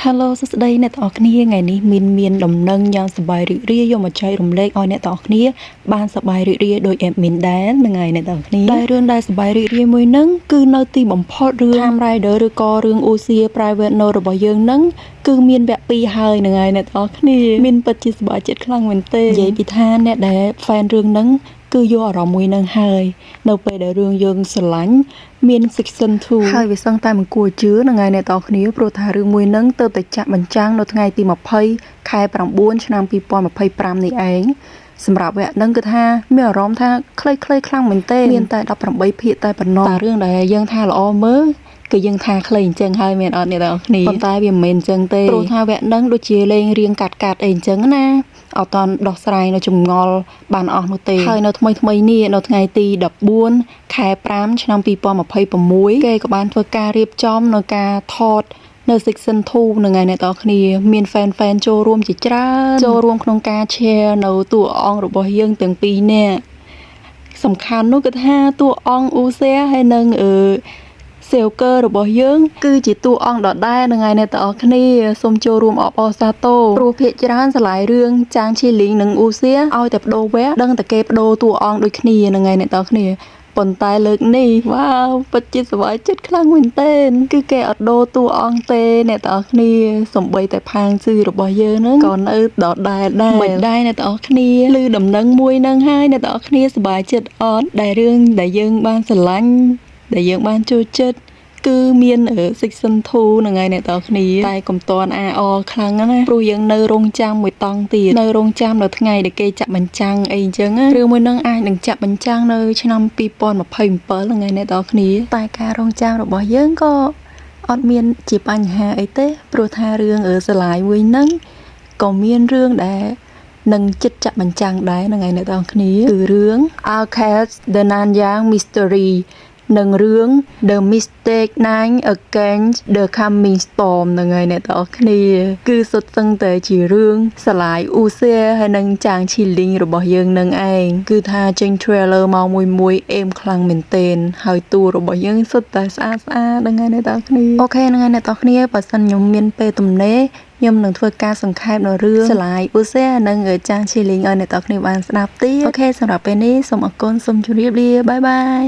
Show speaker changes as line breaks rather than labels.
Hello សួស្តីអ្នកទាំងអស់គ្នាថ្ងៃនេះមានដំណឹងយ៉ាងសប្បាយរីករាយយកមកចែករំលែកឲ្យអ្នកទាំងអស់គ្នាបានសប្បាយរីករាយដោយ admin ដែរហ្នឹងហើយអ្នកទាំងអស់គ្នាដែលរឿងដែលសប្បាយរីករាយមួយហ្នឹងគឺនៅទីបំផុតរឿង Time Rider ឬក៏រឿង Usia Private Note របស់យើងហ្នឹងគឺមានវគ្គ2ហើយហ្នឹងហើយអ្នកទាំងអស់គ្នាមានពិតជាសប្បាយចិត្តខ្លាំងមែនទេនិយាយពីថាអ្នកដែល fan រឿងហ្នឹងគឺយកអារម្មណ៍មួយនឹងហើយនៅពេលដែលរឿងយើងស្រឡាញ់មាន season 2 ហើយវាសឹងតែមិនគួរជឿហ្នឹងហើយអ្នកនរគ្នាព្រោះថារឿងមួយហ្នឹងទើបតែចាក់បញ្ចាំងនៅថ្ងៃទី20ខែ9ឆ្នាំ2025នេះឯងសម្រាប់វគ្គហ្នឹងគឺថាមានអារម្មណ៍ថាខ្លីៗខ្លាំងមែនទេមានតែ18ភាគតែប៉ុណ្ណោះតែរឿងដែលយើងថាល្អមើលគឺយើងថាខ្លីអញ្ចឹងហើយមានអត់អ្នកនរគ្នាប៉ុន្តែវាមិនមែនអញ្ចឹងទេព្រោះថាវគ្គហ្នឹងដូចជាលេងរៀងកាត់អីអញ្ចឹងណាអត់តន់ដោះស្រាយនៅចម្ងល់បានអស់នោះទេហើយនៅថ្មីនេះនៅថ្ងៃទី14ខែ5ឆ្នាំ2026គេក៏បានធ្វើការរៀបចំនៅការថតនៅ season 2នឹងឯអ្នកទាំងគ្នាមាន fan ចូលរួមជាច្រើនចូលរួមក្នុងការ share នៅតួអង្គរបស់យើងទាំងពីរនាក់សំខាន់នោះគឺថាតួអង្គអ៊ូសេហើយនិងSilker របស់យើងគឺជាតួអង្គដដែលនឹងឯអ្នកទាំងអស់គ្នាសូមចូលរួមអបអរសាទរព្រោះភាគច្រើនឆ្លើយរឿងចាងឈីលីងនិងអ៊ូសៀឲ្យតែបដូរវគ្គដឹងតែគេបដូរតួអង្គដូចគ្នានឹងឯអ្នកទាំងអស់គ្នាប៉ុន្តែលើកនេះវ៉ាវពិតជាសប្បាយចិត្តខ្លាំងមែនទែនគឺគេអត់ដូរតួអង្គទេអ្នកទាំងអស់គ្នាសំបីតែផាងស៊ឺរបស់យើងហ្នឹងក៏នៅដដែលមិនដែរអ្នកទាំងអស់គ្នាឮដំណឹងមួយហ្នឹងហើយអ្នកទាំងអស់គ្នាសប្បាយចិត្តអត់ដែលរឿងដែលយើងបានស្រឡាញ់ដែលយើងបានចូលចិត្តគឺមាន season 2ហ្នឹងហើយអ្នកទាំងគ្នាតែកុំតន់ខ្លាំងណាព្រោះយើងនៅរងចាំមួយតង់ទៀតនៅរងចាំនៅថ្ងៃដែលគេចាក់បញ្ចាំងអីអញ្ចឹងរឿងមួយហ្នឹងអាចនឹងចាក់បញ្ចាំងនៅឆ្នាំ2027ហ្នឹងហើយអ្នកទាំងគ្នាតែការរងចាំរបស់យើងក៏អត់មានជាបញ្ហាអីទេព្រោះថារឿងស្លាយមួយហ្នឹងក៏មានរឿងដែលនឹងចិត្តចាក់បញ្ចាំងដែរហ្នឹងហើយអ្នកទាំងគ្នាគឺរឿង Arcade the Nanyang Mystery នឹងរឿង The Mistake 9 Against the Coming Storm ហ្នឹងហើយអ្នកទាំងអស់គ្នាគឺសុទ្ធសឹងតែជារឿងស្លាយអ៊ូសៀហើយនឹងចាងឈីលីងរបស់យើងនឹងឯងគឺថាចេញ trailer មកមួយអេមខ្លាំងមែនទែនហើយតួរបស់យើងសុទ្ធតែស្អាតហ្នឹងហើយអ្នកទាំងគ្នាអូខេហ្នឹងហើយអ្នកទាំងគ្នាបើសិនខ្ញុំមានពេលទំនេរខ្ញុំនឹងធ្វើការសង្ខេបនៅរឿងស្លាយអ៊ូសៀនិងចាងឈីលីងឲ្យអ្នកទាំងគ្នាបានស្ដាប់ទៀតអូខេសម្រាប់ពេលនេះសូមអរគុណសូមជម្រាបលាបាយ